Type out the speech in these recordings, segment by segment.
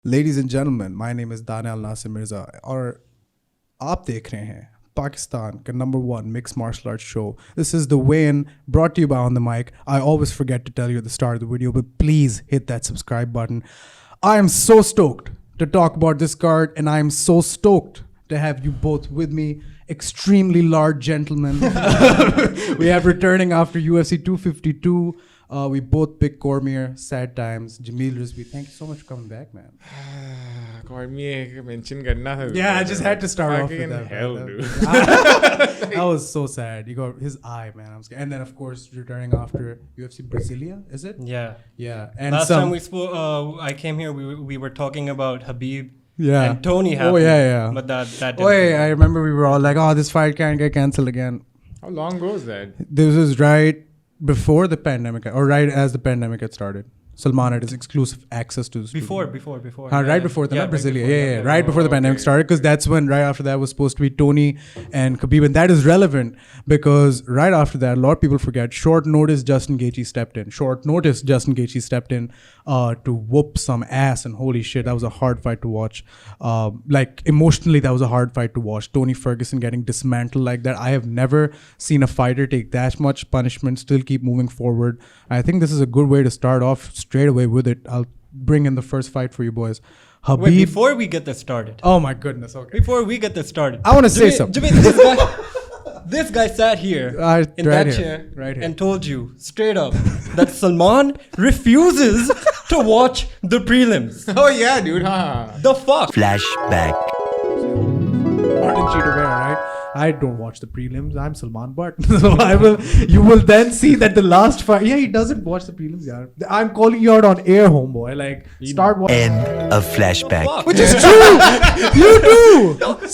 Ladies and gentlemen, my name is Daniyal Nasir Mirza और आप देख रहे हैं पाकिस्तान का #1 mixed martial arts show. This is the weigh-in brought to you by On the Mic. I always forget to tell you at the start of the video, but please hit that subscribe button. I am so stoked to talk about this card, and I am so stoked to have you both with me. Extremely large gentlemen. We have returning after UFC 252. We both picked Cormier. Sad times. Jamil Rizvi, thank you so much for coming back, man. Cormier mention karna tha. Yeah, I just had to start off with that. Hell, dude. That was so sad. You got his eye, man. I'm scared. And then, of course, returning after UFC Brasilia, is it? Yeah. Yeah. And Last time we spoke, I came here. We were talking about Khabib. Yeah. And Tony happened. Oh yeah. But that didn't. Oh yeah, I remember we were all like, "Oh, this fight can't get cancelled again." How long ago was that? This was right before the pandemic, or right as the pandemic had started. Salman had his exclusive access to the studio. Before. Right before the Brasilia. Yeah, right before the pandemic okay. started, because that's when, right after that, was supposed to be Tony and Khabib. And that is relevant because right after that, a lot of people forget, short notice Justin Gaethje stepped in. To whoop some ass, and holy shit, that was a hard fight to watch. Like, emotionally, that was a hard fight to watch. Tony Ferguson getting dismantled like that. I have never seen a fighter take that much punishment, still keep moving forward. I think this is a good way to start off straight away with it. I'll bring in the first fight for you boys. Khabib. Wait, before we get this started. Oh my goodness. Okay. Before we get this started. I want to say something. This guy sat here in right that here, chair right here. and told you straight up that Salman refuses to watch the prelims. Oh yeah, dude. Huh. The fuck? Flashback. Martin Cheetah Vera, right? I don't watch the prelims. I'm Salman Butt. So you will then see that the last fight. Yeah, he doesn't watch the prelims, yaar. I'm calling you out on air, homeboy. Like, start watching. End of flashback. Which is true. You do.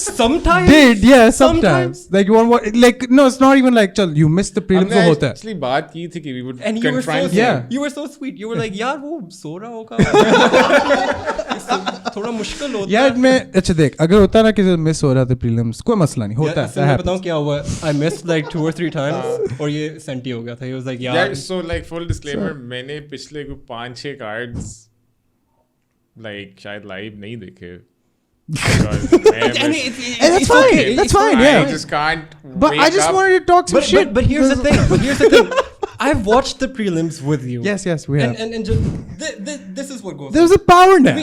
Sometimes. Yeah, sometimes. Like, you want like, no, it's not even like, chal, you missed the prelims, so hota hai. Actually, बात की थी कि we would And you were so confront sweet. Yeah. You were so sweet. You were like, यार वो सो रहा होगा. थोड़ा मुश्किल होता है. यार मैं अच्छा देख, अगर होता ना कि मिस हो रहा था प्रीलिम्स, कोई मसला नहीं होता है. मैं बताऊं क्या हुआ. I missed like 2 or 3 times और ये सेंटी हो गया था. He was like, Yeah, so like full disclaimer, मैंने पिछले 5-6 cards like शायद live नहीं देखे. And that's fine. okay. That's It's fine. fine. Yeah. I just can't. But I just wanted to talk some shit. But here's the thing. I've watched the prelims with you. Yes, we have. And just, this is what goes There's on. a power nap.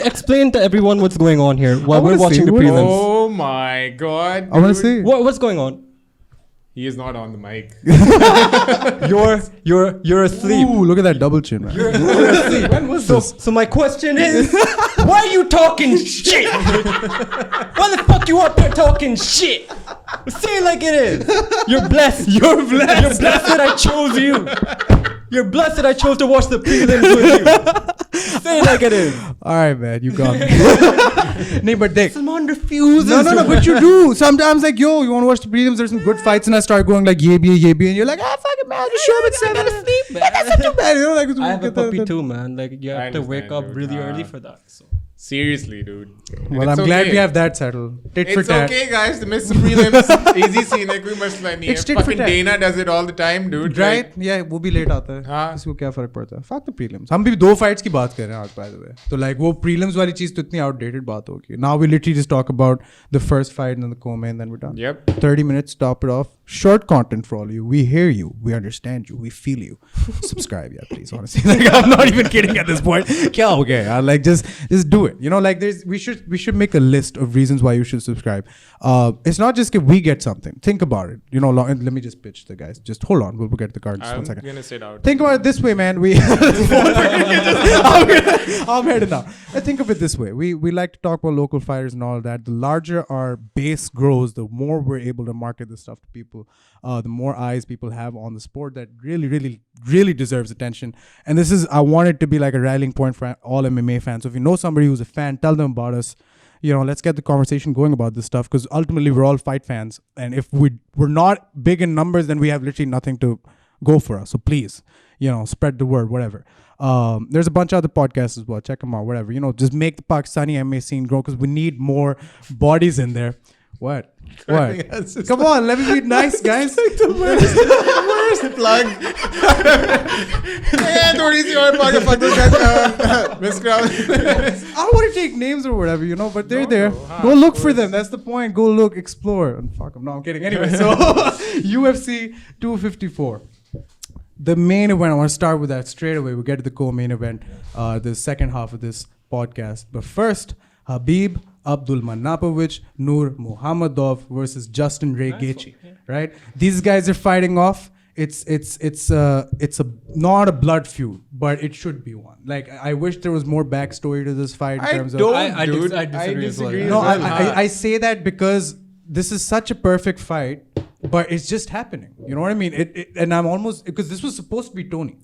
Explain to everyone what's going on here while we're wanna watching see the what- prelims. Oh my god. I want to dude. see. What's going on? He is not on the mic. You're asleep. Ooh, look at that double chin, man. You're asleep. When was this? So my question is, why are you talking shit? Why the fuck you up there talking shit? Say it like it is. You're blessed. You're blessed that I chose you. You're blessed that I chose to watch the prelims with you. Say it like it is. All right, man, you got me. Nee, but Dick. Salman refuses. No, but you do. Sometimes like, yo, you want to watch the prelims? There's some good fights, and I start going like, ye bhi, and you're like, fuck it, man, just show me 7. sleep, man. That's not too bad, you know. Like, I have a puppy too, man. Like you have to wake understand, up dude. really early for that. So. Seriously, dude. Well, I'm glad we have that settled. Tit for It's tat. okay, guys. To miss the prelims, easy scene है, कोई मसला नहीं है. It's tit for Fucking tat. Dana does it all the time, dude. Right? Yeah, वो भी late आता है. हाँ. किसी को क्या फर्क पड़ता है? Fuck the prelims. हम भी 2 fights की बात कर रहे हैं आज, by the way. तो like वो prelims वाली चीज तो इतनी outdated बात होगी. Now we literally just talk about the first fight and then the co-main, and then we're done. Yep. 30 minutes, top it off. Short content for all of you. We hear you. We understand you. We feel you. Subscribe, yeah, please. Honestly, like, I'm not even kidding at this point. क्या हो गया यार? Like just do it. You know, like we should make a list of reasons why you should subscribe. It's not just that we get something. Think about it. You know, let me just pitch the guys. Just hold on. We'll get the card. Just I'm 1 second. gonna sit out. Think about it this way, man. I'm heading now. Think of it this way. We like to talk about local fighters and all that. The larger our base grows, the more we're able to market this stuff to people. The more eyes people have on the sport that really deserves attention. And this is, I want it to be like a rallying point for all MMA fans. So if you know somebody who's a fan, tell them about us. You know, let's get the conversation going about this stuff, because ultimately we're all fight fans. And if we're not big in numbers, then we have literally nothing to go for us. So please, you know, spread the word, whatever. There's a bunch of other podcasts as well. Check them out, whatever. You know, just make the Pakistani MMA scene grow, because we need more bodies in there. What? I What? think that's just Come on, let me be nice, guys. the worst plug. Yeah, थोड़ी सी और plug fuck this guy. Miss Crown. I don't want to take names or whatever, you know, but they're there. no, Go of look for course. them. That's the point. Go look, explore. And fuck them. No, I'm kidding. Anyway, so UFC 254. The main event, I want to start with that straight away. We'll get to the co-main event, the second half of this podcast. But first, Khabib Nurmagomedov Nurmagomedov versus Justin Ray Gaethje, right? These guys are fighting off. It's not a blood feud, but it should be one. Like, I wish there was more backstory to this fight in terms of. I disagree as well. No, I say that because this is such a perfect fight, but it's just happening. You know what I mean? And I'm almost, because this was supposed to be Tony.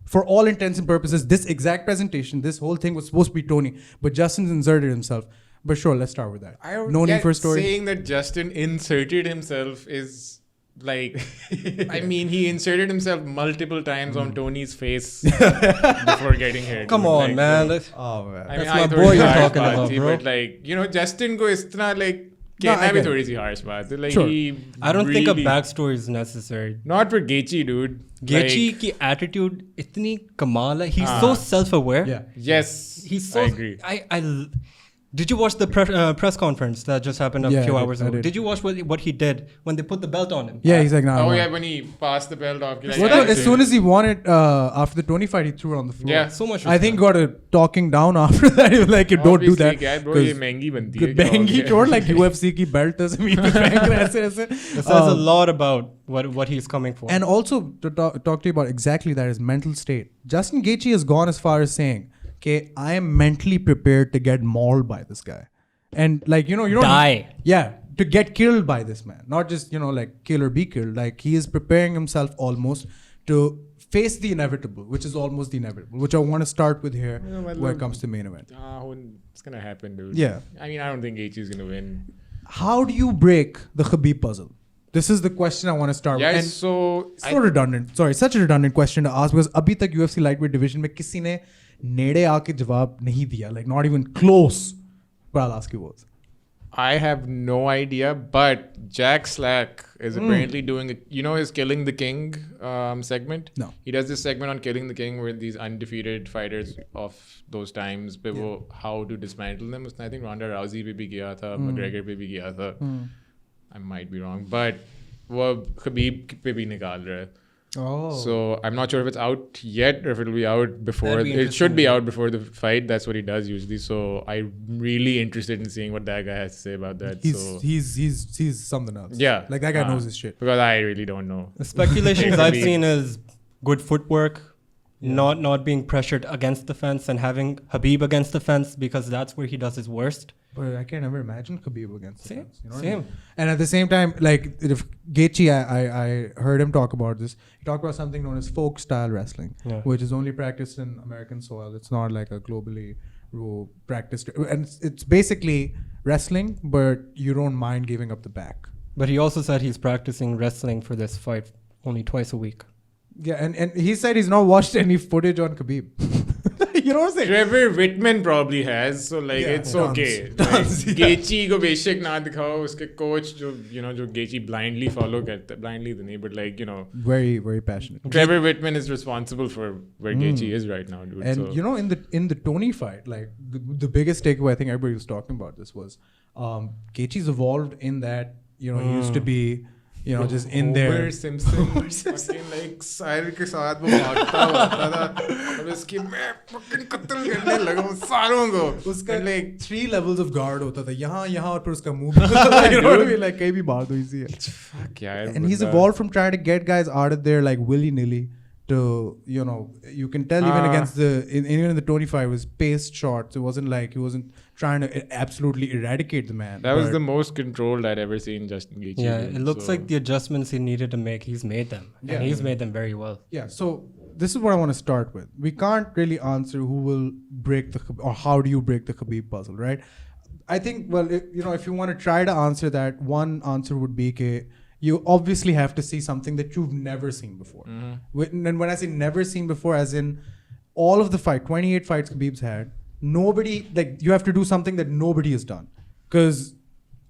For all intents and purposes, this exact presentation, this whole thing was supposed to be Tony, but Justin's inserted himself. But sure, let's start with that. No need for a story. Saying that Justin inserted himself is like, I mean, he inserted himself multiple times on Tony's face before getting hit. Come on, like, man. Oh man. I mean, That's I my thought boy it you're was talking harsh about, baat, bro. But like, you know, Justin ko is tarah like, No, I कहना भी get it. थोड़ी सी harsh बात है. Like, Sure. I don't think a really- backstory is necessary. Not for Gaethje, dude. Gaethje Like, की attitude इतनी कमाल है. He's so self-aware. Yeah. yes, He's so. I agree. Did you watch the press conference that just happened a Yeah, few I hours did, I ago? did. Did you watch what he did when they put the belt on him? Yeah, he's like, nah. Oh I'm yeah, not. when he passed the belt off. Like, Well, yeah, no, as soon as he won it, after the Tony fight, he threw it on the floor. Yeah. So much I think respect. got a talking down after that. He was like, you don't do that. क्या है, bro, ये महंगी बनती है, क्या हो महंगी गया? चोट, like UFC की belt ऐसे मीट पे फेंक रहे हैं, ऐसे ऐसे. It says a lot about what he's coming for. And also to talk to you about exactly that, his mental state. Justin Gaethje has gone as far as saying, "Okay, I am mentally prepared to get mauled by this guy, and like you don't Die. Yeah, to get killed by this man, not just like kill or be killed. Like he is preparing himself almost to face the inevitable, which is almost the inevitable. Which I want to start with here, where it comes to main event. It's gonna happen, dude. Yeah. I mean, I don't think Gaethje is gonna win. How do you break the Khabib puzzle? This is the question I want to start Yeah, with. And so so redundant. Sorry, such a redundant question to ask because अभी तक UFC lightweight division में किसी ने नेड़े आके जवाब नहीं दिया. Like not even close. But I'll ask you both. I have no idea, but Jack Slack is apparently doing it. You know his Killing the King segment? No. He does this segment on Killing the King where these undefeated fighters of those times, how to dismantle them. I think Ronda Rousey पे भी गया था, McGregor पे भी गया था. I might be wrong, but वो Khabib पे भी निकाल रहा है. Oh. So I'm not sure if it's out yet or if it'll be out before. That'd be It should be interesting. out before the fight. That's what he does usually. So I'm really interested in seeing what that guy has to say about that. He's something else. Yeah. Like that guy knows his shit. Because I really don't know. The speculations It could I've be- seen is good footwork, not being pressured against the fence, and having Khabib against the fence because that's where he does his worst. But I can't ever imagine Khabib against the Same, fence, you know what I same. mean? And at the same time, like if Gaethje, I heard him talk about this. He talked about something known as folk style wrestling, which is only practiced in American soil. It's not like a globally practiced, and it's basically wrestling, but you don't mind giving up the back. But he also said he's practicing wrestling for this fight only twice a week. Yeah, and he said he's not watched any footage on Khabib. You know what I'm saying? Trevor Whitman probably has, so like Yeah, it's tons, okay. tons, Like, yeah. Gaethje को बेशक ना दिखाओ, उसके coach जो Gaethje blindly follow करता, blindly तो नहीं, but like Very, very passionate. Trevor Whitman is responsible for where Gaethje is right now, dude. And so. in the Tony fight, like the biggest takeaway, I think everybody was talking about this was Gaethje's evolved in that he used to be just in there. Homer Simpson, fucking like सारे के साथ वो भागता होता था, अब इसकी मैं fucking कत्ल करने लगा हूँ सारों को. उसका And, like 3 levels of guard होता था यहाँ और फिर उसका मुंह you know what I mean? Like कहीं भी मार दो easy है. fuck यार. And he's बंदा- evolved from trying to get guys out of there like willy nilly to you can tell even against even in the Tony fight was paced shots. It wasn't like he wasn't trying to absolutely eradicate the man. That was but- the most controlled I'd ever seen Justin Gaethje. Yeah, do, it looks so- like the adjustments he needed to make, he's made them. Yeah. And he's made them very well. Yeah, so this is what I want to start with. We can't really answer who will break or how do you break the Khabib puzzle, right? I think, well, if you want to try to answer that, one answer would be that you obviously have to see something that you've never seen before. And when I say never seen before, as in all of the 28 fights Khabib's had, nobody, like you have to do something that nobody has done. Because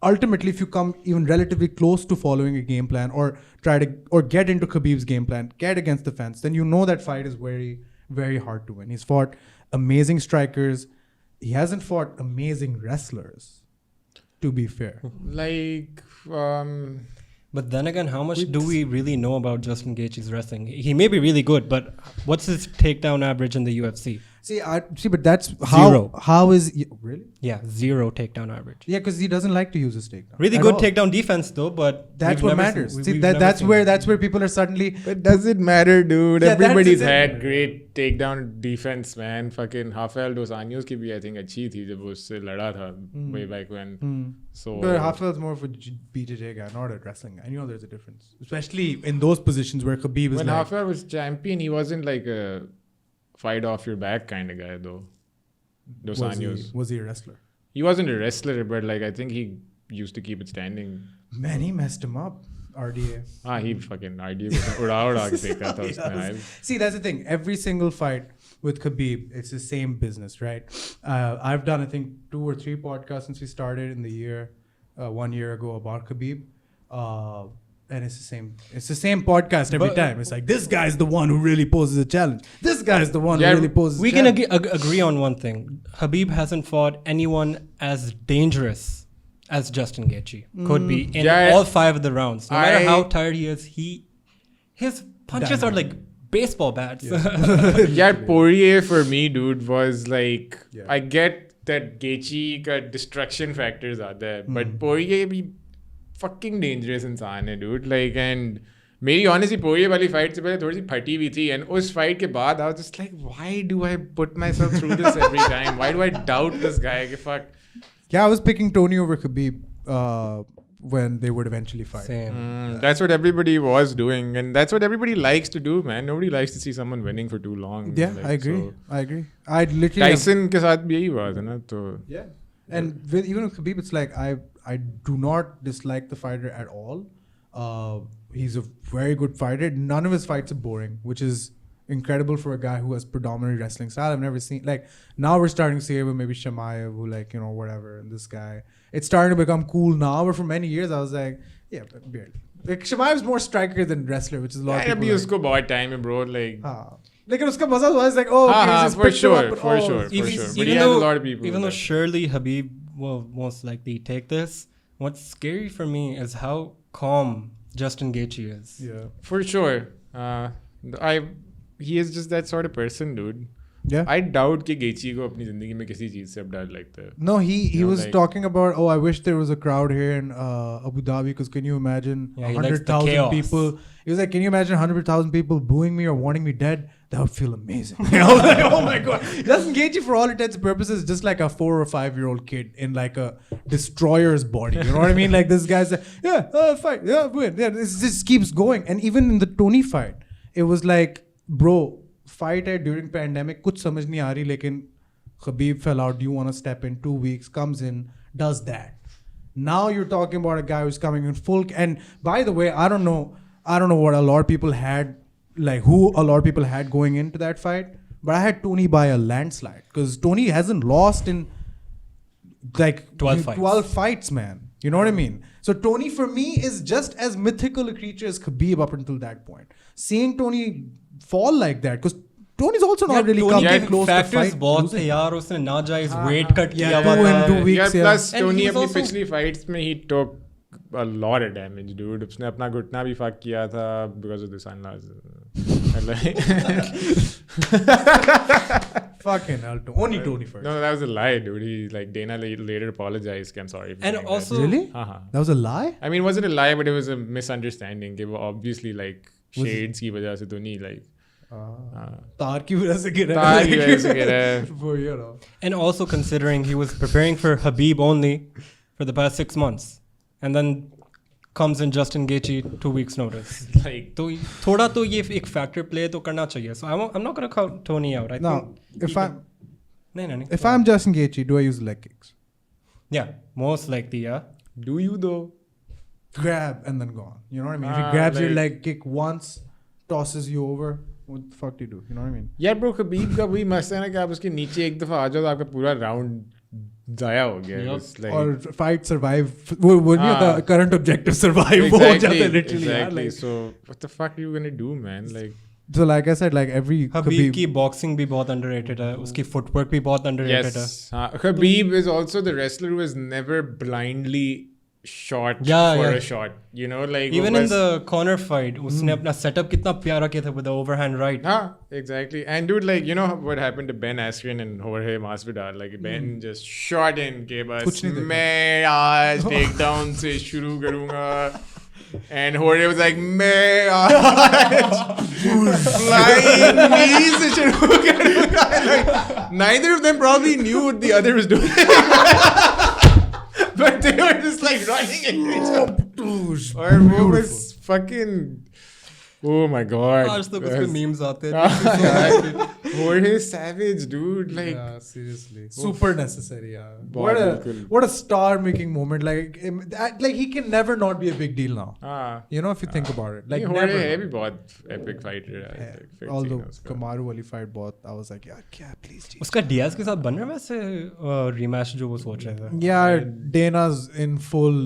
ultimately, if you come even relatively close to following a game plan or get into Khabib's game plan, get against the fence, then you know that fight is very, very hard to win. He's fought amazing strikers. He hasn't fought amazing wrestlers, to be fair. Like, But then again, how much do we really know about Justin Gaethje's wrestling? He may be really good, but what's his takedown average in the UFC? But that's how. Zero. How is really? Yeah, 0 takedown average. Yeah, because he doesn't like to use his takedown. Really at good all. takedown defense though, but That's we've what never matters. seen- See, we've that's never where seen- people are suddenly. But does it matter, dude? Yeah, that's Everybody's the had had great takedown defense, man. Fucking Rafael dos Anjos की भी I think अच्छी थी जब वो उससे लड़ा था way back when. So But Rafael's more of a BJJ guy, not a wrestling guy. You know, there's a difference, especially in those positions where Khabib is when like. Rafael was champion, he wasn't like a fight off your back kind of guy though. Dos Anjos. Was he a wrestler? He wasn't a wrestler, but like I think he used to keep it standing. Man, he messed him up. RDA. He fucking RDA को उड़ा के फेंका था उसमें. See, that's the thing. Every single fight with Khabib, it's the same business, right? I've done, I think, 2 or 3 podcasts since we started in the year, 1 year ago about Khabib. And it's the same. It's the same podcast every time. It's like, this guy's the one who really poses a challenge. This guy's the one who really poses We a can challenge. agree on one thing. Habib hasn't fought anyone as dangerous as Justin Gaethje. Could be in all 5 of the rounds. No matter how tired he is, his punches are like baseball bats. Yeah, Poirier for me, dude, was like, I get that Gaethje का destruction factors are there, but Poirier भी fucking dangerous इंसान है, dude. Like, and मेरी honestly Poirier वाली fight से पहले थोड़ी सी फटी भी थी, and उस fight के बाद I was just like, why do I put myself through this every time? Why do I doubt this guy? Fuck. Yeah, I was picking Tony over Khabib when they would eventually fight. Same. That's what everybody was doing, and that's what everybody likes to do, man. Nobody likes to see someone winning for too long. Yeah, like, I agree. so. I agree. I literally. Tyson के साथ भी यही हुआ था ना, तो Yeah. And even with Khabib, it's like I do not dislike the fighter at all. He's a very good fighter. None of his fights are boring, which is incredible for a guy who has predominantly wrestling style. I've never seen, like, now we're starting to see it with maybe Shamaev, who, like, you know, whatever, and this guy. It's starting to become cool now, but for many years I was like, yeah, but barely. Like, Shamaev's more striker than wrestler, which is a lot of people. अभी उसको बहुत time है, bro. Like, लेकिन उसका मजा was like, oh, okay, he's just for picked him sure, up, but for oh, sure, for Even- sure. But even he has a though- lot of people. Even though there. surely Habib will most likely take this, what's scary for me is how calm Justin Gaethje is. Yeah. For sure, he is just that sort of person, dude. Yeah. I doubt कि Gaethje को अपनी जिंदगी में किसी चीज से अब डर लगता है. No, he know, was like- talking about, I wish there was a crowd here in Abu Dhabi, because can you imagine Yeah, he likes the 100,000 chaos. people? He was like, can you imagine 100,000 people booing me or wanting me dead? That would feel amazing. I was like, oh my God. Justin Gaethje, for all intents and purposes, is just like a 4 or 5-year-old kid in like a destroyer's body. You know what I mean? Like, this guy's like, fight, yeah, win. Yeah, this just keeps going. And even in the Tony fight, it was like, bro, fight है during pandemic, कुछ समझ नहीं आ रही, लेकिन Khabib fell out, do you want to step in? 2 weeks, comes in, does that. Now you're talking about a guy who's coming in full, and by the way, I don't know what a lot of people had, like who a lot of people had going into that fight, but I had Tony by a landslide, because Tony hasn't lost in like 12 fights, man. You know what I mean? So Tony for me is just as mythical a creature as Khabib up until that point. Seeing Tony fall like that, because Tony's also not really come too close to fight. बहुत थे यार, उसने ना जायज weight cut किया two हुआ in था. 2 weeks. Yeah, plus And Tony he was अपनी also- पिछली fights में he took a lot of damage, dude. उसने अपना घुटना भी fuck किया था because of the sunlight. Fucking hell, only Tony first. No, that was a lie, dude. He like Dana later apologized. I'm sorry. for And saying also- that. Really? That was a lie? I mean, it wasn't a lie, but it was a misunderstanding. It was obviously like shades की वजह से तो नहीं like. तार की वजह से गिरा है. तार की वजह से गिरा है. For, you know. And also considering he was preparing for Habib only for the past 6 months, and then comes in Justin Gaethje 2 weeks notice. Like तो थोड़ा तो ये एक factor play तो करना चाहिए. So I'm not gonna call Tony out. I Now, think if I'm नहीं. if I'm Justin Gaethje, do I use leg kicks? Yeah, most likely, yeah. do you though? Grab and then go on. You know what I mean? If he grabs your like- leg kick once, tosses you over, what the fuck do you do? You know what I mean? यार bro, Khabib का वही मस्त है ना कि आप उसके नीचे एक दफा आ जाओ तो आपका पूरा राउंड जाया हो गया. Yup. It's like, or fight survive. वो नहीं होता current objective survive. वो हो जाता है literally. exactly. यार, like, So what the fuck are you gonna do, man? Like, so like I said, like every Khabib की boxing भी बहुत underrated है, उसकी footwork भी बहुत underrated है. yes, Khabib is also the wrestler who has never blindly shot for Yeah. a shot. You know, like Even in the corner fight, उसने अपना setup कितना प्यारा किया था with the overhand right. exactly. And dude, like, you know what happened to Ben Askren and Jorge Masvidal? Like, Ben just shot in के कुछ बस नहीं देखा. मैं आज takedown से शुरू करूँगा. And Jorge was like, मैं आज flying knees से शुरू करूँगा. Like, neither of them probably knew what the other was doing. But they were just like running into each other. Or what was fucking... Oh my god. आज तक उसके memes आते हैं. Jorge Savage, dude. Like, yeah, seriously, super necessary. Yeah, बहुत what a star-making moment. Like, like he can never not be a big deal now. You know, if you think about it, like Jorge never. है भी बहुत epic fighter है. Although Kamaru वाली fight बहुत, I was like, yeah, please. Jesus. उसका Diaz के साथ बन रहा है वैसे rematch जो वो सोच रहे थे. Yeah, Dana's in full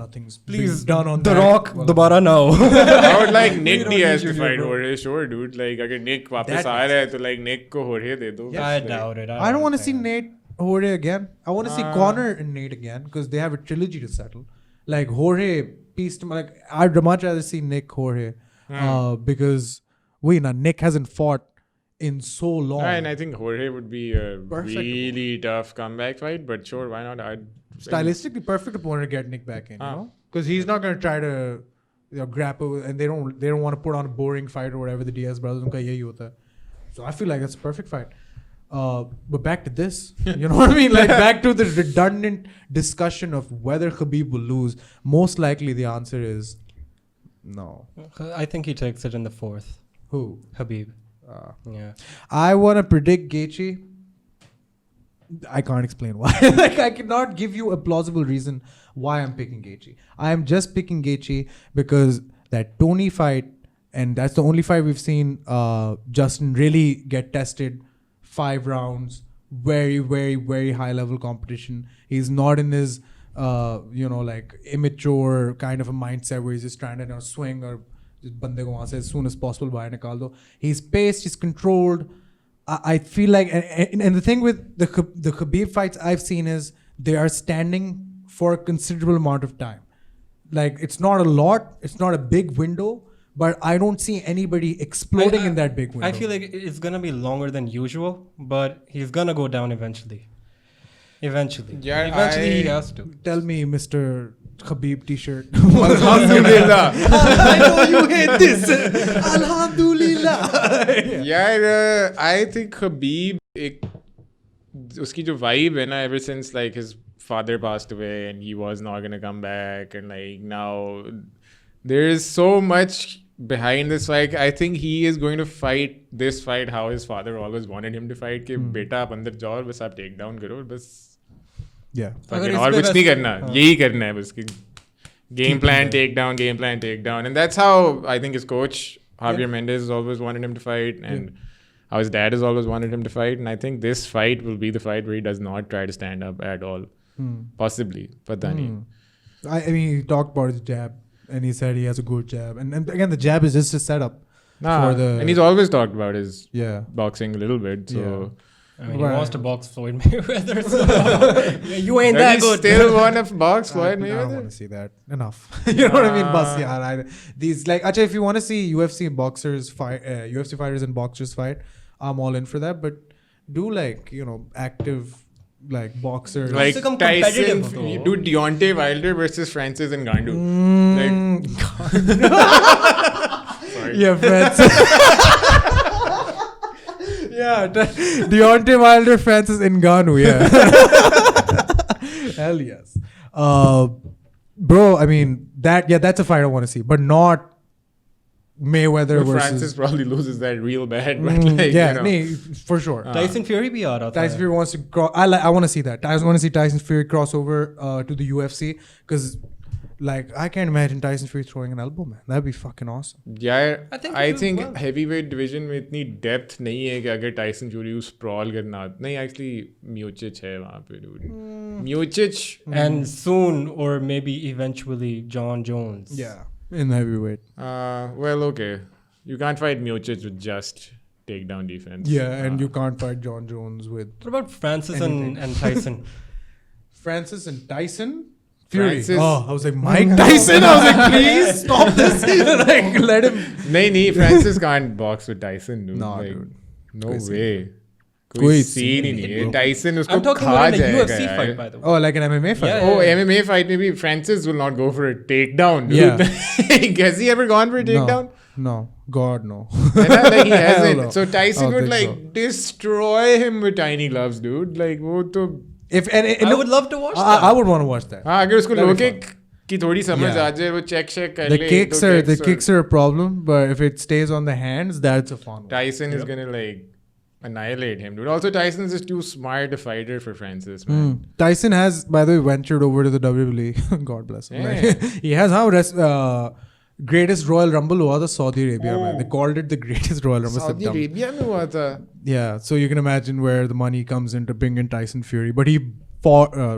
nothing's Please, done on The that. Rock दोबारा ना हो. I would like Nick don't Diaz need to you fight here, bro. Jorge. Sure, dude. Like, अगर Nick वापस That आ रहा है तो like Nick को Jorge दे दो. I doubt it. I don't want to see Nate Jorge again. I want to see Conor and Nate again because they have a trilogy to settle. Like Jorge pieced him. Like I'd much rather see Nick Jorge because Nick hasn't fought in so long. And I think Jorge would be a really tough comeback fight. But sure, why not? Stylistically perfect opponent to get Nick back in. You know, because he's not going to try to grapple, and they don't want to put on a boring fight or whatever. The Diaz brothers, unka yahi hota hai. So I feel like it's a perfect fight. But back to this, you know what I mean? Like back to the redundant discussion of whether Khabib will lose. Most likely the answer is no. I think he takes it in the fourth. Who? Khabib. Yeah. I want to predict Gaethje. I can't explain why. Like I cannot give you a plausible reason why I'm picking Gaethje. I am just picking Gaethje because that Tony fight, and that's the only fight we've seen Justin really get tested. 5 rounds, very, very, very high level competition. He's not in his, like immature kind of a mindset where he's just trying to swing or just bande ko wahan se as soon as possible bahar nikal do. He's paced, he's controlled. I feel like, and the thing with the Khabib fights I've seen is they are standing for a considerable amount of time. Like it's not a lot, it's not a big window. But I don't see anybody exploding in that big window. I feel like it's going to be longer than usual, but he's going to go down eventually. Eventually. Yeah, eventually he has to. Tell me, Mr. Khabib t-shirt. Alhamdulillah. I know you hate this. Alhamdulillah. Yeah, I think Khabib, uski jo vibe hai na, ever since like his father passed away and he was not going to come back, and like now there is so much behind this. Like I think he is going to fight this fight how his father always wanted him to fight. कि बेटा आप अंदर जाओ और बस आप take down करो बस. Yeah. और कुछ नहीं करना, यही करना है बस. Game plan, take down, and that's how I think his coach Javier Mendez has always wanted him to fight, and how his dad has always wanted him to fight. And I think this fight will be the fight where he does not try to stand up at all. Possibly, pata nahi. I mean, he talked about his jab. And he said he has a good jab. And again, the jab is just a setup. And he's always talked about his boxing a little bit. So I mean, he wants to box Floyd Mayweather. So you ain't that good. Still want to box Floyd Mayweather? I don't want to see that. Enough. You know what I mean? Bas, these like, actually, if you want to see UFC boxers fight, UFC fighters and boxers fight, I'm all in for that. But do like active. Like boxers, like Tyson, do Deontay Wilder versus Francis Ngannou. Sorry. Yeah, Francis. Yeah, Deontay Wilder, Francis Ngannou. Yeah, hell yes, bro. I mean that's a fight I want to see, but not Mayweather versus Francis probably loses that real bad. But for sure. Tyson Fury bhi aa raha tha. Tyson Fury wants to I want to see that. I want to see Tyson Fury cross over to the UFC because Like, I can't imagine Tyson Fury throwing an elbow, man. That'd be fucking awesome. Yeah, I he will think well. heavyweight division में इतनी depth नहीं है कि अगर Tyson Fury को sprawl करना नहीं, actually Miocic है वहाँ पे, dude. Miocic And soon, or maybe eventually, John Jones. Yeah, in heavyweight. well, okay, you can't fight Miocic with just takedown defense. Yeah, and you can't fight John Jones with What about Francis and Tyson? Francis and Tyson. Fury. Francis. Oh, I was like, Mike Tyson. I was like, please stop this. Like, let him. नहीं, Francis can't box with Tyson, dude. No, like, dude. No way. कोई कोई scene scene ही नहीं नहीं है, है. Tyson उसको I'm talking खा about in a जाएगा UFC यार. fight, by the way. Oh, like an MMA fight. Yeah. Oh, MMA fight maybe Francis will not go for a takedown, dude. Yeah. Has he ever gone for a takedown? No. God, no. Like he Hell hasn't. no. So Tyson I don't would like think so. destroy him with tiny gloves, dude. Like वो तो I would love to watch I that. would want to watch that. हाँ, अगर उसको That'd low be kick की थोड़ी समझ Yeah. आ जाए, वो check कर The ले. kicks are a problem, but if it stays on the hands, that's a fun one. Tyson is gonna like annihilate him, dude. Also, Tyson is just too smart a fighter for Francis, man. Tyson has, by the way, ventured over to the WWE. God bless him. Yeah. Like, he has how greatest Royal Rumble was the Saudi Arabia, man. They called it the greatest Royal Rumble. Saudi Arabia में हुआ था. Yeah, so you can imagine where the money comes in to bring in Tyson Fury. But he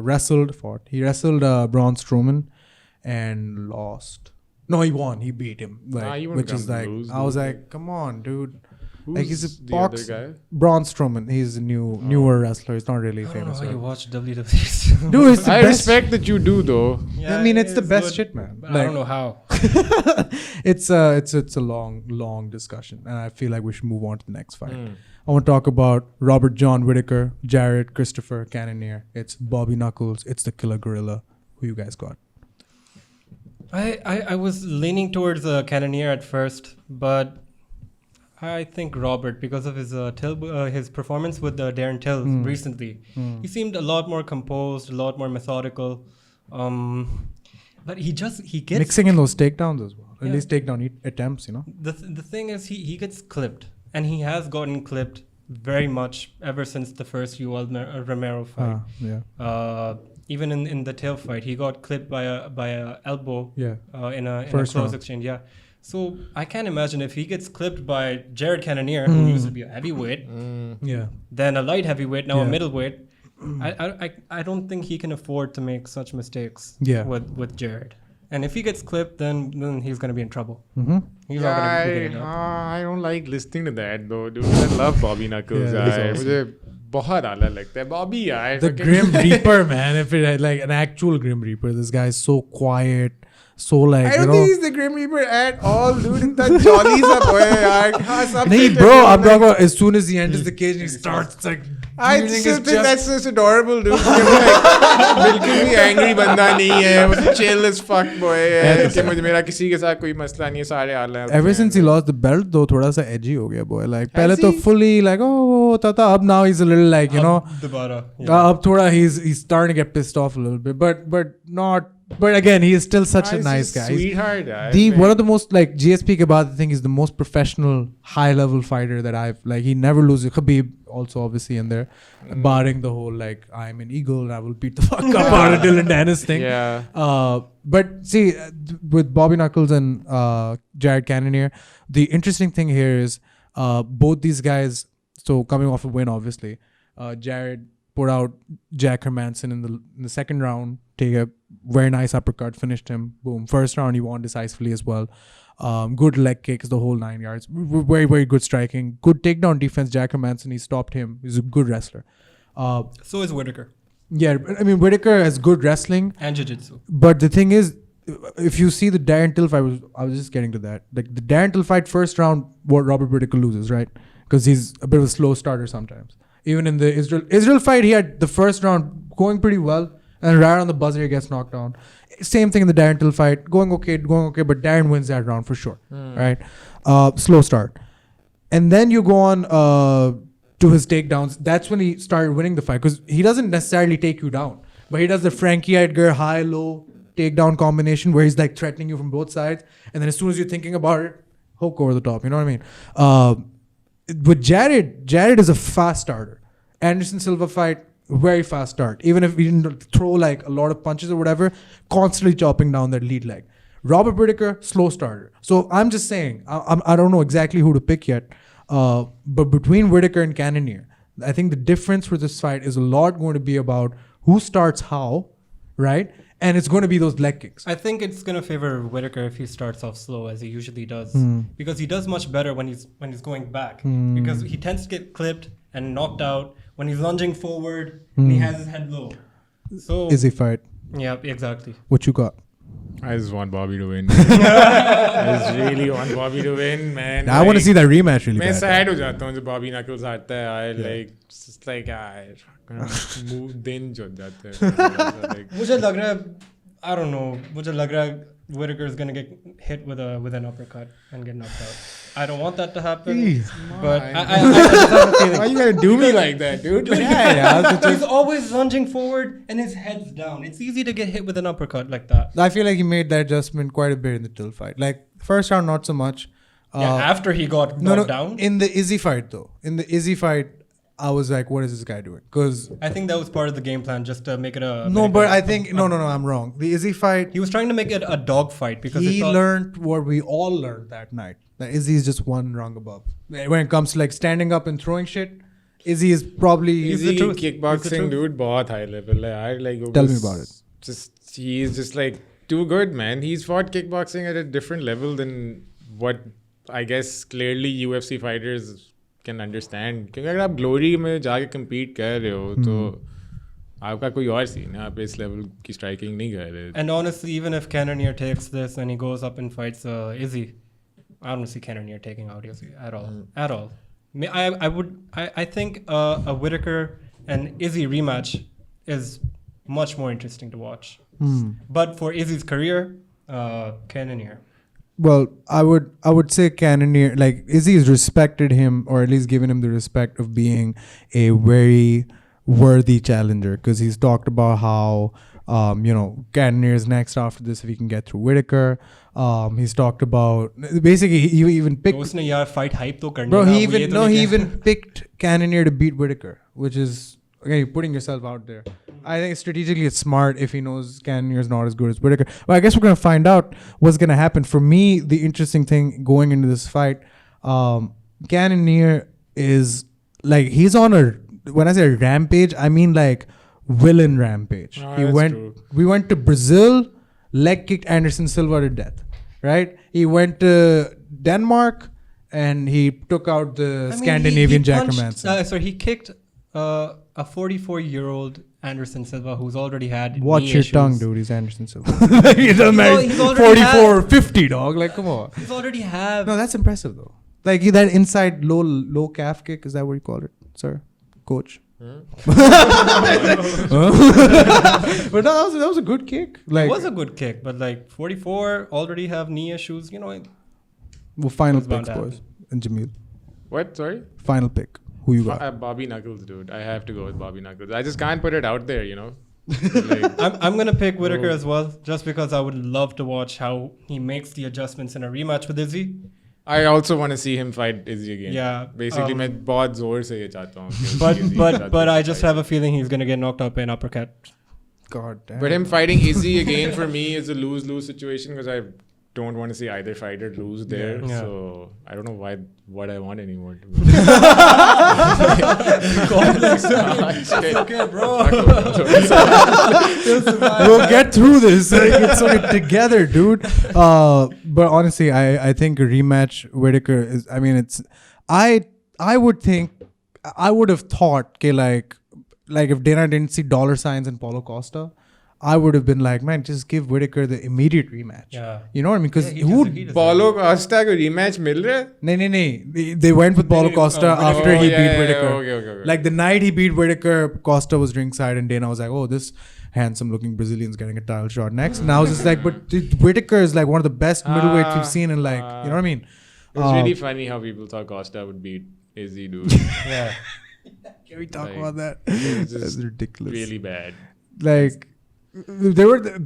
wrestled Braun Strowman and lost. No, he won. He beat him. Like, he won't which come is like, lose, I was dude. like, come on, dude. Who's Like, he's a the other box. guy? Braun Strowman. He's a newer wrestler. He's not really I don't know famous. how you right? watch WWE. Dude, it's the I best. respect that you do, though. Yeah, I mean, it's the it's best good, shit, man. but I don't know how. It's a long discussion, and I feel like we should move on to the next fight. I want to talk about Robert John Whittaker, Jared Christopher Cannonier. It's Bobby Knuckles. It's the Killer Gorilla. Who you guys got? I was leaning towards Cannonier at first, but I think Robert, because of his performance with Darren Till recently, he seemed a lot more composed, a lot more methodical. But he gets Mixing in those takedowns as well. At Yeah. least takedown attempts, you know. the thing is he gets clipped, and he has gotten clipped very much ever since the first Yoel Romero fight. Yeah. Even in the Till fight, he got clipped by a elbow. Yeah. In a First close round. exchange. Yeah. So I can't imagine if he gets clipped by Jared Cannonier, who used to be a heavyweight, Yeah. then a light heavyweight, now a Yeah. middleweight. I don't think he can afford to make such mistakes. Yeah. With Jared. And if he gets clipped, then he's gonna be in trouble. Mm-hmm. He's not gonna be getting up. I don't like listening to that though, dude. I love Bobby Knuckles. Yeah, he's यार. awesome. मुझे बहुत आला लगता है Bobby यार. The fucking- Grim Reaper, man. If it had like an actual Grim Reaper, this guy is so quiet, so like I you don't know. think he's the Grim Reaper at all, dude. इतना jolly सा boy है यार. हाँ, सब Hey, ठीक bro, है, I'm like- talking about as soon as he enters the cage and he starts like I beating still his think chest. that's just adorable, dude. कि वो like, बिल्कुल भी angry बंदा नहीं है. वो chill as fuck boy है. कि मुझे मेरा किसी के साथ कोई मसला नहीं है. सारे आला हैं. Ever since he lost the belt, though, थोड़ा सा edgy हो गया boy. Like पहले Has तो he? fully like oh tata. Ab now he's a little like you know. Dobara. Ab thoda he's starting to get pissed off a little bit, but not. But again, he is still such a He's nice a guy. He's Sweetheart यार. one of the most like GSP के बाद I think he's the most professional high level fighter that I've like. He never loses. Khabib also obviously in there, barring the whole like I'm an eagle and I will beat the fuck up out of Dylan Dennis thing. Yeah. But see, with Bobby Knuckles and Jared Cannonier, the interesting thing here is both these guys. So coming off a win, obviously, Jared put out Jack Hermanson in the second round. Take a very nice uppercut, finished him. Boom. First round, he won decisively as well. Good leg kicks, the whole 9 yards. Very, very good striking. Good takedown defense. Jack Hermanson, he stopped him. He's a good wrestler. So is Whittaker. Yeah, I mean, Whittaker has good wrestling. And jiu-jitsu. But the thing is, if you see the Darren Till fight, I was just getting to that. Like the Darren Till fight, first round, what Robert Whittaker loses, right? Because he's a bit of a slow starter sometimes. Even in the Israel fight, he had the first round going pretty well, and right on the buzzer, he gets knocked down. Same thing in the Darren Till fight, going okay, but Darren wins that round for sure, right? Slow start, and then you go on to his takedowns. That's when he started winning the fight because he doesn't necessarily take you down, but he does the Frankie Edgar high-low takedown combination where he's like threatening you from both sides, and then as soon as you're thinking about it, hook over the top. You know what I mean? With Jared is a fast starter. Anderson Silva fight, very fast start. Even if he didn't throw like a lot of punches or whatever, constantly chopping down that lead leg. Robert Whittaker, slow starter. So I'm just saying, I don't know exactly who to pick yet. But between Whittaker and Cannonier, I think the difference for this fight is a lot going to be about who starts how, right? And it's going to be those leg kicks. I think it's going to favor Whittaker if he starts off slow, as he usually does, because he does much better when he's going back, because he tends to get clipped and knocked out when he's lunging forward and he has his head low. So Izzy fight. Yeah, exactly. What you got? I just want Bobby to win. I just really want Bobby to win, man. I want to see that rematch really मैं bad. sad हो जाता हूँ जब Bobby Knuckles आता है. I like just like move दिन जुड़ जाते हैं. मुझे लग रहा है, I don't know, मुझे लग रहा है Whittaker is gonna get hit with an uppercut and get knocked out. I don't want that to happen, but I just have a feeling. Why you gonna do me like that, dude? He's always lunging forward and his head's down. It's easy to get hit with an uppercut like that. I feel like he made that adjustment quite a bit in the Till fight. Like first round, not so much. After he got knocked down. In the Izzy fight though, I was like, what is this guy doing? Because I think that was part of the game plan, just to make it a... No, but I think... No, I'm wrong. The Izzy fight... He was trying to make it a dog fight because he learned what we all learned that night. That Izzy is just one rung above. When it comes to like standing up and throwing shit, Izzy is probably... Izzy kickboxing, dude, बहुत high level hai. Tell me about it. He's just like too good, man. He's fought kickboxing at a different level than what I guess clearly UFC fighters can understand. क्योंकि अगर आप glory में जाके compete कर रहे हो तो आपका कोई और सीन है. आप इस level की striking नहीं कर रहे. And honestly, even if Cannonier takes this and he goes up and fights Izzy, I don't see Cannonier taking out Izzy at all. At all. I think a Whittaker and Izzy rematch is much more interesting to watch. But for Izzy's career, Cannonier. Well, I would say Cannonier, like Izzy has respected him, or at least given him the respect of being a very worthy challenger, because he's talked about how Cannonier is next after this if he can get through Whittaker. He's talked about basically he even picked. उसने यार fight hype तो करनी Bro, ना, he even picked Cannonier to beat Whittaker, which is okay. You're putting yourself out there. I think strategically it's smart if he knows Cannonier is not as good as Whittaker. But I guess we're gonna find out what's gonna happen. For me, the interesting thing going into this fight, Cannonier is like he's on a, when I say rampage, I mean like villain rampage. We went to Brazil, leg kicked Anderson Silva to death, right? He went to Denmark and he took out the Scandinavian Jacker Manson. He kicked a 44-year-old Anderson Silva who's already had Watch knee your issues. tongue, dude. He's Anderson Silva. He's already 44, 50, dog. Like, come on. He's already have... No, that's impressive, though. Like, that inside low calf kick, is that what you call it, sir? Coach? But no, that was a good kick. Like, it was a good kick, but like 44, already have knee issues, Well, final picks, boys. And Jamil. What? Sorry? Final pick. Who you got? Bobby Knuckles, dude. I have to go with Bobby Knuckles. I just can't put it out there, Like, I'm going to pick Whittaker as well, just because I would love to watch how he makes the adjustments in a rematch with Izzy. I also want to see him fight Izzy again. Yeah. Basically, मैं बहुत जोर से ये चाहता हूँ. But I just have a feeling he's going to get knocked out by an uppercut. God damn. But him fighting Izzy again for me is a lose-lose situation because I don't want to see either fighter lose there. Yeah. So I don't know what I want anymore. It's okay, bro. We'll get through this. It's okay together, dude. But honestly, I think a rematch Whittaker is. I mean, it's. I would have thought, okay, like if Dana didn't see dollar signs in Paulo Costa, I would have been like, man, just give Whittaker the immediate rematch. Yeah. You know what I mean? Because Paulo Costa ko rematch mil raha hai? No. They went with Paulo Costa after he beat Whittaker. Okay. Like the night he beat Whittaker, Costa was ringside and Dana was like, oh, this handsome-looking Brazilian's getting a title shot next. And I was just like, but Whittaker is like one of the best middleweights we've seen in like, you know what I mean? It's really funny how people thought Costa would beat Izzy, dude. Yeah. Can we talk about that? That's ridiculous. Really bad. Like,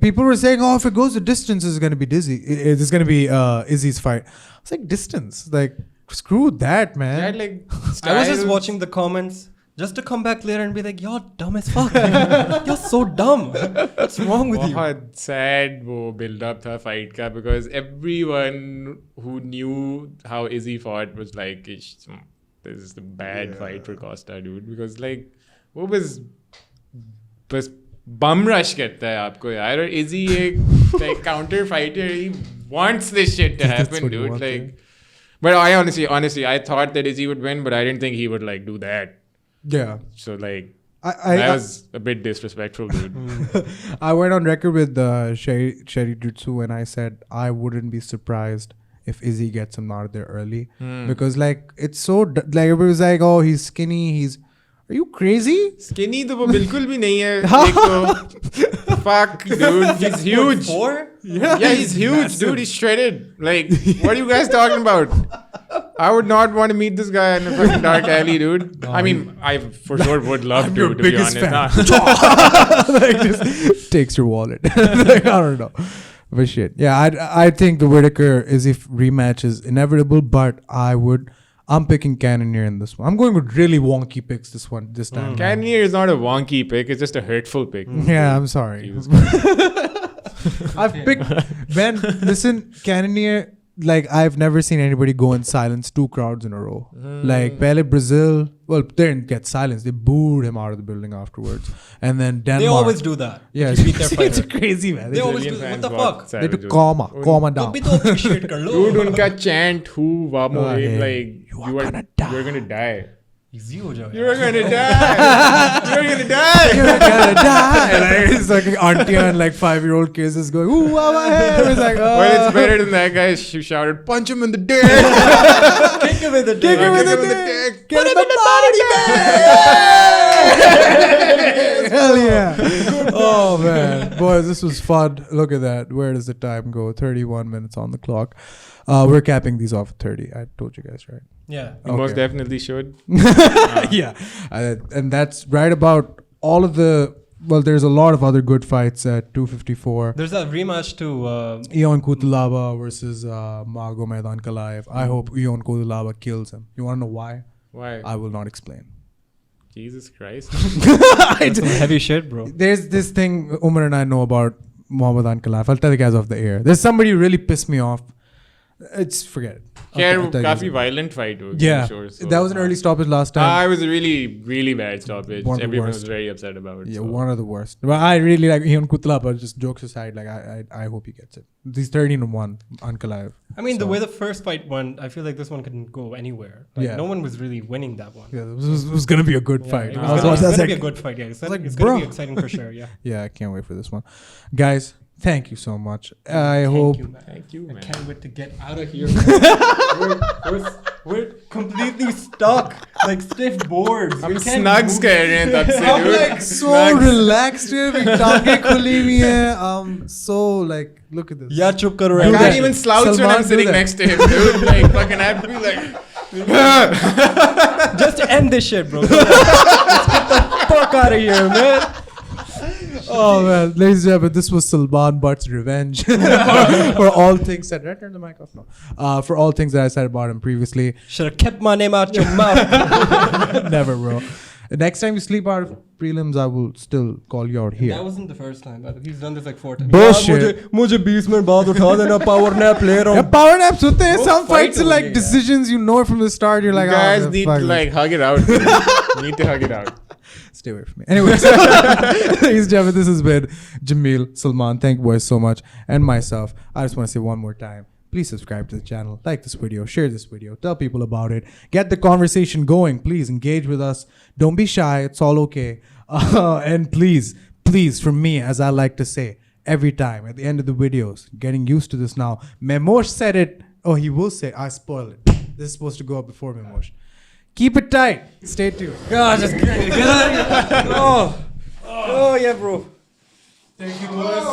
people were saying, oh, if it goes the distance, it's going to be Dizzy. It's going to be Izzy's fight. It's like distance. Like, screw that, man. Like, I was just watching the comments just to come back later and be like, you're dumb as fuck. You're so dumb. What's wrong with you? बहुत sad वो build up था fight का, because everyone who knew how Izzy fought was like, this is the bad fight for Costa, dude, because like वो बस bum rush करता है आपको यार, और Izzy एक like counter fighter, he wants this shit to happen, dude, like. But I honestly, I thought that Izzy would win, but I didn't think he would like do that. Yeah. So like, that was a bit disrespectful, dude. I went on record with Sherry Jutsu and I said I wouldn't be surprised if Izzy gets him out of there early, because like it's so like everybody was like, oh, he's skinny, are you crazy? Skinny तो वो बिल्कुल भी नहीं है. देखो, fuck, dude, he's huge. 4? Yeah, he's huge, dude. He's shredded. Like, what are you guys talking about? I would not want to meet this guy in a fucking dark alley, dude. I mean, I for sure would love to be honest. Like, just takes your wallet. Like, I don't know. But shit. Yeah, I think the Whittaker Izzy rematch is inevitable, but I'm picking Cannonier in this one. I'm going with really wonky picks this time. Cannonier is not a wonky pick. It's just a hurtful pick. Yeah, I'm sorry. I've picked listen, Cannonier, like I've never seen anybody go and silence 2 crowds in a row. Like Pele Brazil, well, they didn't get silenced. They booed him out of the building afterwards. And then Denmark. They always do that. Yeah, it's crazy, man. They always do. What the fuck? They do comma down. Dude, unka chant who vamo like you are gonna die. Easy ho jao. You're gonna die. You're gonna die. You're gonna die. And like, it's like auntie and like 5-year-old kids is going, ooh, wow, my hair. It's like, oh. Well, it's better than that guy. She shouted, punch him in the dick. Kick him in the dick. Kick him in the dick. Put him in the body bag. Hell yeah. Oh, man. Boys, this was fun. Look at that. Where does the time go? 31 minutes on the clock. We're capping these off at 30. I told you guys, right? Yeah. You most definitely should. Yeah. And that's right about all of the... Well, there's a lot of other good fights at 254. There's a rematch to... Ion Kutalaba versus Magomed Ankalaev. I hope Ion Kutalaba kills him. You want to know why? Why? I will not explain. Jesus Christ. That's some heavy shit, bro. There's this thing Umar and I know about Muhammad Ankalaev. I'll tell you guys off the air. There's somebody who really pissed me off. Forget it. Kafi violent fight. Yeah, sure, so, that was an early stoppage last time. It was a really, really bad stoppage. Everyone was very upset about it. Yeah, one of the worst. But I really like Ion Kutla, but just jokes aside, like I hope he gets it. He's 13-1 Ankalaev. I mean, the way the first fight went, I feel like this one couldn't go anywhere. Like, no one was really winning that one. Yeah, it was gonna be a good fight. It was gonna be a good fight. Yeah, it's gonna be exciting for sure. Yeah. Yeah, I can't wait for this one, guys. Thank you so much. Thank you, man. I can't wait to get out of here. we're completely stuck, like stiff boards. I'm snug scared. I'm like so relaxed here. I'm so like, look at this. Yeah, chup karo. I can't even slouch when I'm sitting next to him, dude. Like, fucking have to be like. Just end this shit, bro. Let's get the fuck out of here, man. Oh man, ladies and gentlemen, this was Salman Butt's revenge for all things said. Did I turn the mic off? No. For all things that I said about him previously. Should have kept my name out your mouth. Never, bro. Next time you sleep out of prelims, I will still call you out here. That wasn't the first time. He's done this like 4 times. Bullshit. मुझे 20 minute बाद उठा देना power nap ले रहा हूँ. Yeah, power naps होते हैं. Some fights are like decisions you know from the start. You're like, you guys need to like hug it out. Need to hug it out. Stay away from me. Anyways, ladies and gentlemen, this has been Jamil, Salman. Thank you boys so much. And myself. I just want to say one more time. Please subscribe to the channel, like this video, share this video, tell people about it. Get the conversation going. Please engage with us. Don't be shy. It's all okay. And please, from me, as I like to say every time at the end of the videos, getting used to this now. Memosh said it. Oh, he will say, I spoil it. This is supposed to go up before Memosh. Keep it tight. Stay tuned. God, just get out of here. Oh, yeah, bro. Thank you, boys.